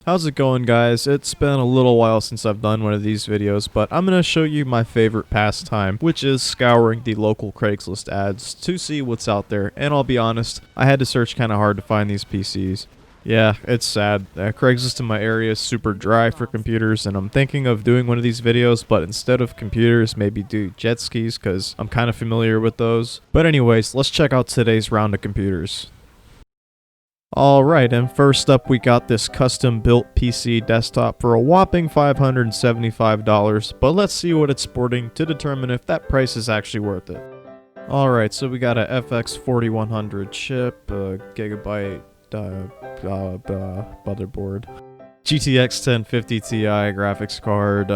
How's it going, guys? It's been a little while since I've done one of these videos, but I'm going to show you my favorite pastime, which is scouring the local Craigslist ads to see what's out there. And I'll be honest, I had to search kind of hard to find these PCs. Yeah, it's sad. Craigslist in my area is super dry for computers, and I'm thinking of doing one of these videos, but instead of computers, maybe do jet skis, because I'm kind of familiar with those. But anyways, let's check out today's round of computers. Alright, and first up we got this custom-built PC desktop for a whopping $575, but let's see what it's sporting to determine if that price is actually worth it. Alright, so we got a FX 4100 chip, a gigabyte motherboard, GTX 1050 Ti graphics card,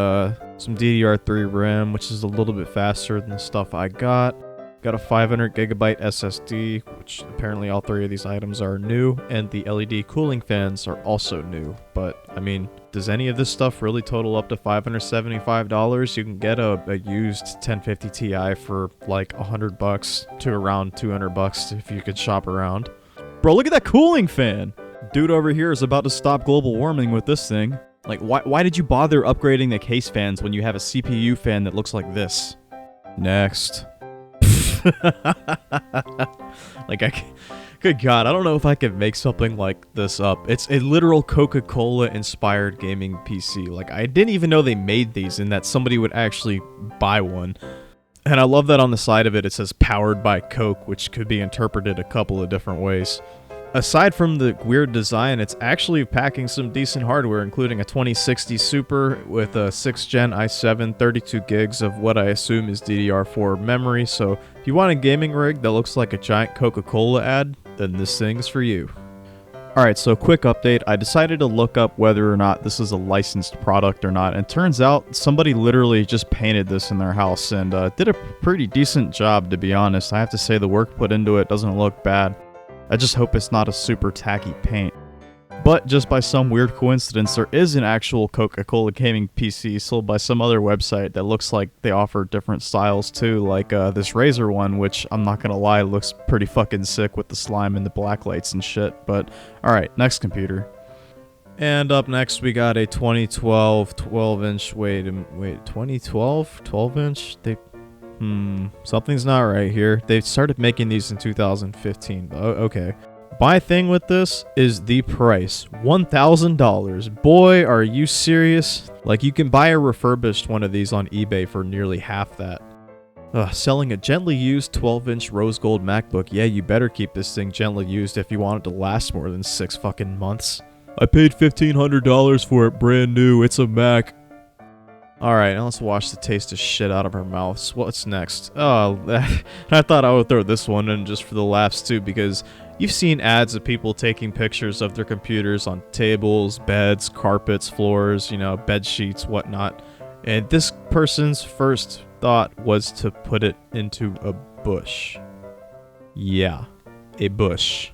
some DDR3 RAM, which is a little bit faster than the stuff I got. Got a 500 gigabyte SSD, which apparently all three of these items are new, and the LED cooling fans are also new. But, I mean, does any of this stuff really total up to $575? You can get a used 1050 Ti for like $100 to around $200 if you could shop around. Bro, look at that cooling fan! Dude over here is about to stop global warming with this thing. Like, why did you bother upgrading the case fans when you have a CPU fan that looks like this? Next. Good God, I don't know if I could make something like this up. It's a literal Coca-Cola inspired gaming PC. Like, I didn't even know they made these and that somebody would actually buy one. And I love that on the side of it, it says powered by Coke, which could be interpreted a couple of different ways. Aside from the weird design, it's actually packing some decent hardware, including a 2060 Super with a 6th gen i7, 32 gigs of what I assume is DDR4 memory, so if you want a gaming rig that looks like a giant Coca-Cola ad, then this thing's for you. Alright, so quick update. I decided to look up whether or not this is a licensed product or not, and turns out somebody literally just painted this in their house and did a pretty decent job, to be honest. I have to say the work put into it doesn't look bad. I just hope it's not a super tacky paint. But just by some weird coincidence, there is an actual Coca-Cola gaming PC sold by some other website that looks like they offer different styles too, like this Razer one, which I'm not gonna lie, looks pretty fucking sick with the slime and the black lights and shit. But alright, next computer. And up next we got a 2012 12-inch, wait, 2012 12-inch? Something's not right here. They started making these in 2015. Oh, okay. My thing with this is the price. $1,000. Boy, are you serious? Like, you can buy a refurbished one of these on eBay for nearly half that. Selling a gently used 12-inch rose gold MacBook. Yeah, you better keep this thing gently used if you want it to last more than 6 fucking months. I paid $1,500 for it brand new. It's a Mac. Alright, now let's wash the taste of shit out of our mouths. What's next? Oh, I thought I would throw this one in just for the laughs too, because you've seen ads of people taking pictures of their computers on tables, beds, carpets, floors, you know, bed sheets, whatnot. And this person's first thought was to put it into a bush. Yeah, a bush.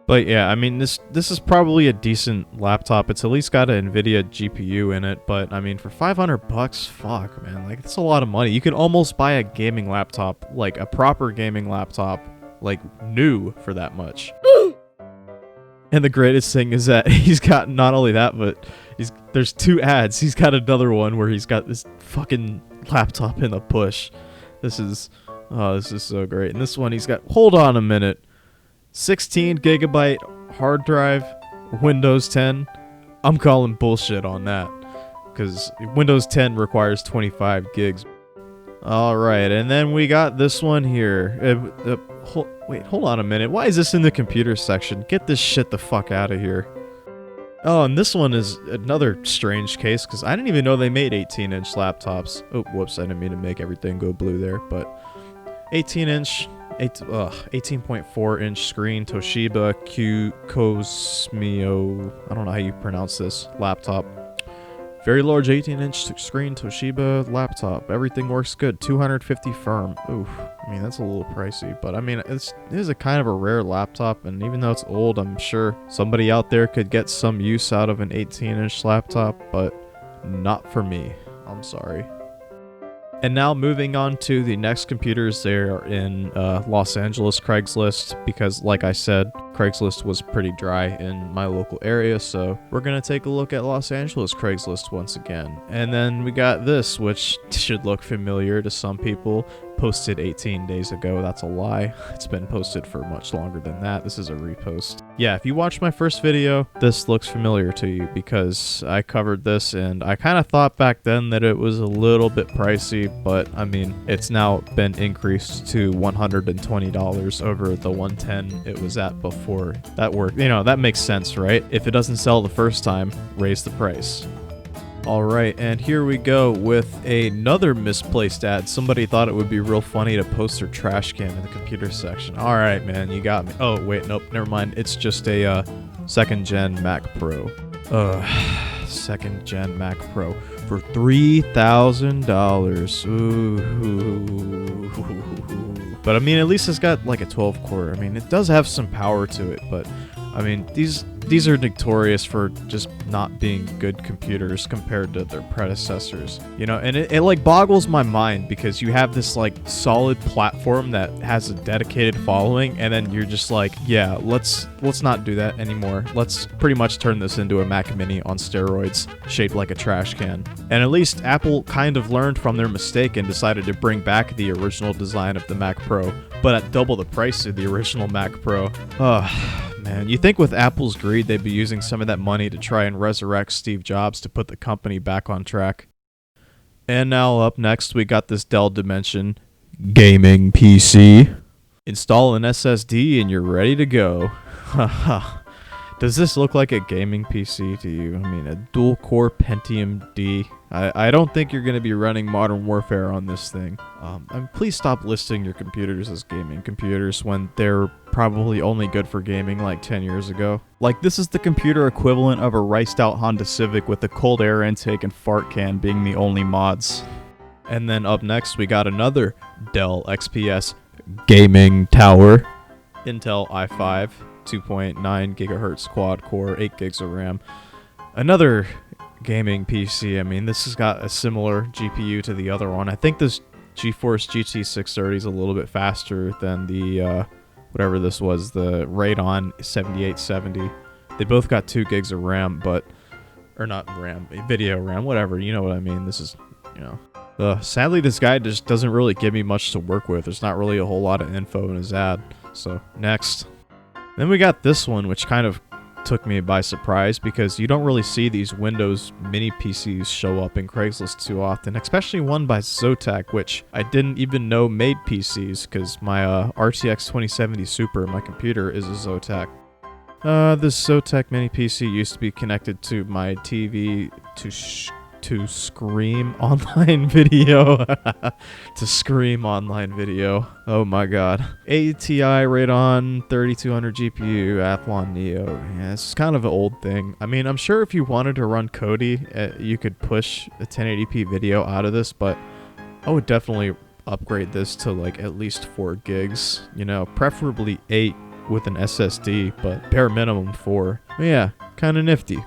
But yeah, I mean, this is probably a decent laptop. It's at least got an NVIDIA GPU in it, but I mean, for $500, fuck, man, like, that's a lot of money. You can almost buy a gaming laptop, like a proper gaming laptop, like new for that much. And the greatest thing is that he's got not only that, but there's 2 ads. He's got another one where he's got this fucking laptop in a push. This is so great. And this one he's got, hold on a minute. 16 gigabyte hard drive, Windows 10. I'm calling bullshit on that, because Windows 10 requires 25 gigs. Alright, and then we got this one here. Wait, hold on a minute. Why is this in the computer section? Get this shit the fuck out of here. Oh, and this one is another strange case, because I didn't even know they made 18-inch laptops. Oh, whoops, I didn't mean to make everything go blue there, but 18-inch... 18.4-inch screen Toshiba Cosmio, I don't know how you pronounce this, laptop. Very large 18-inch screen Toshiba laptop. Everything works good. 250 firm. Oof. I mean, that's a little pricey, but I mean, it is a kind of a rare laptop, and even though it's old, I'm sure somebody out there could get some use out of an 18-inch laptop, but not for me. I'm sorry. And now moving on to the next computers, they are in Los Angeles Craigslist, because like I said, Craigslist was pretty dry in my local area, so we're gonna take a look at Los Angeles Craigslist once again. And then we got this, which should look familiar to some people. Posted 18 days ago. That's a lie. It's been posted for much longer than that. This is a repost. Yeah, if you watched my first video, this looks familiar to you because I covered this and I kind of thought back then that it was a little bit pricey, but I mean, it's now been increased to $120 over the $110 it was at before. That worked. You know, that makes sense, right? If it doesn't sell the first time, raise the price. Alright, and here we go with another misplaced ad. Somebody thought it would be real funny to post their trash can in the computer section. Alright, man, you got me. Oh, wait, nope, never mind. It's just a second gen Mac Pro. Second gen Mac Pro for $3,000. Ooh. But I mean, at least it's got like a 12 core. I mean, it does have some power to it, but I mean, these are notorious for just not being good computers compared to their predecessors, you know, and it like boggles my mind because you have this like solid platform that has a dedicated following, and then you're just like, yeah, let's not do that anymore. Let's pretty much turn this into a Mac Mini on steroids, shaped like a trash can. And at least Apple kind of learned from their mistake and decided to bring back the original design of the Mac Pro, but at double the price of the original Mac Pro. Man, you think with Apple's greed they'd be using some of that money to try and resurrect Steve Jobs to put the company back on track. And now up next we got this Dell Dimension gaming PC. Install an SSD and you're ready to go. Haha. Does this look like a gaming PC to you? I mean, a dual-core Pentium D. I don't think you're going to be running Modern Warfare on this thing. And please stop listing your computers as gaming computers when they're probably only good for gaming like 10 years ago. Like, this is the computer equivalent of a riced-out Honda Civic with a cold air intake and fart can being the only mods. And then up next, we got another Dell XPS gaming tower. Intel i5. 2.9 gigahertz quad core, 8 gigs of RAM. Another gaming PC. I mean, this has got a similar GPU to the other one. I think this GeForce GT 630 is a little bit faster than the whatever this was, the Radeon 7870. They both got 2 gigs of RAM, but or not RAM, video RAM, whatever. You know what I mean? This is, you know. Sadly, this guy just doesn't really give me much to work with. There's not really a whole lot of info in his ad. So next. Then we got this one, which kind of took me by surprise because you don't really see these Windows mini PCs show up in Craigslist too often, especially one by Zotac, which I didn't even know made PCs because my RTX 2070 Super, my computer, is a Zotac. This Zotac mini PC used to be connected to my TV to scream online video. To scream online video. Oh my god. ATI Radeon 3200 GPU Athlon Neo. Yeah, it's kind of an old thing. I mean, I'm sure if you wanted to run Kodi, you could push a 1080p video out of this, but I would definitely upgrade this to like at least 4 gigs. You know, preferably 8 with an SSD, but bare minimum 4. But yeah, kind of nifty.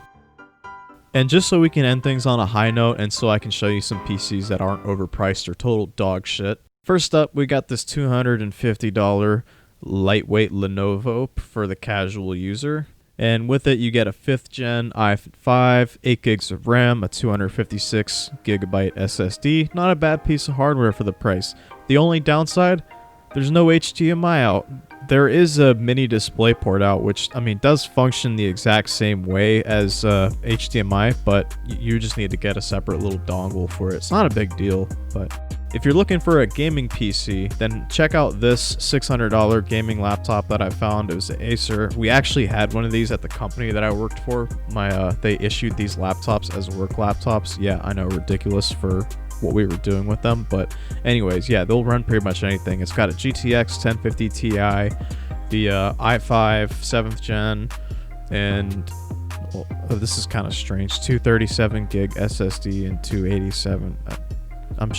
And just so we can end things on a high note and so I can show you some PCs that aren't overpriced or total dog shit. First up, we got this $250 lightweight Lenovo for the casual user. And with it, you get a 5th gen i5, 8 gigs of RAM, a 256 gigabyte SSD. Not a bad piece of hardware for the price. The only downside, there's no HDMI out. There is a mini display port out, which, I mean, does function the exact same way as HDMI, but you just need to get a separate little dongle for it. It's not a big deal, but if you're looking for a gaming PC, then check out this $600 gaming laptop that I found. It was an Acer. We actually had one of these at the company that I worked for. They issued these laptops as work laptops. Yeah, I know, ridiculous for what we were doing with them, but anyways, yeah, they'll run pretty much anything. It's got a GTX 1050 Ti, the i5 7th gen, and this is kind of strange, 237 gig SSD and 287. I'm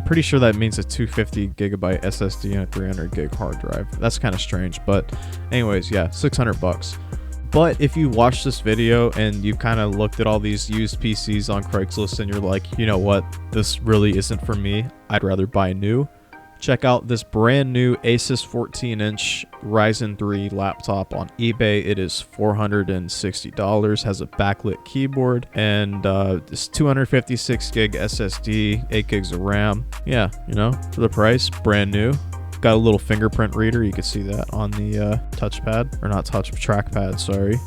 pretty sure that means a 250 gigabyte SSD and a 300 gig hard drive. That's kind of strange, but anyways, yeah, $600. But if you watch this video and you've kind of looked at all these used PCs on Craigslist and you're like, you know what, this really isn't for me, I'd rather buy new, check out this brand new Asus 14-inch Ryzen 3 laptop on eBay. It is $460, has a backlit keyboard, and this 256 gig SSD, 8 gigs of RAM. Yeah, you know, for the price, brand new. Got a little fingerprint reader. You can see that on the touchpad, or not trackpad, sorry.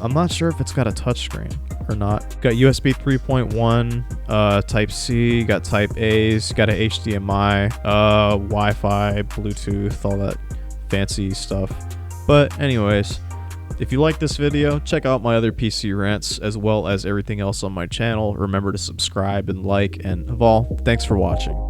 I'm not sure if it's got a touchscreen or not. Got USB 3.1, Type C, got Type A's, got a HDMI, Wi-Fi, Bluetooth, all that fancy stuff. But anyways, if you like this video, check out my other PC rants as well as everything else on my channel. Remember to subscribe and like, and of all, thanks for watching.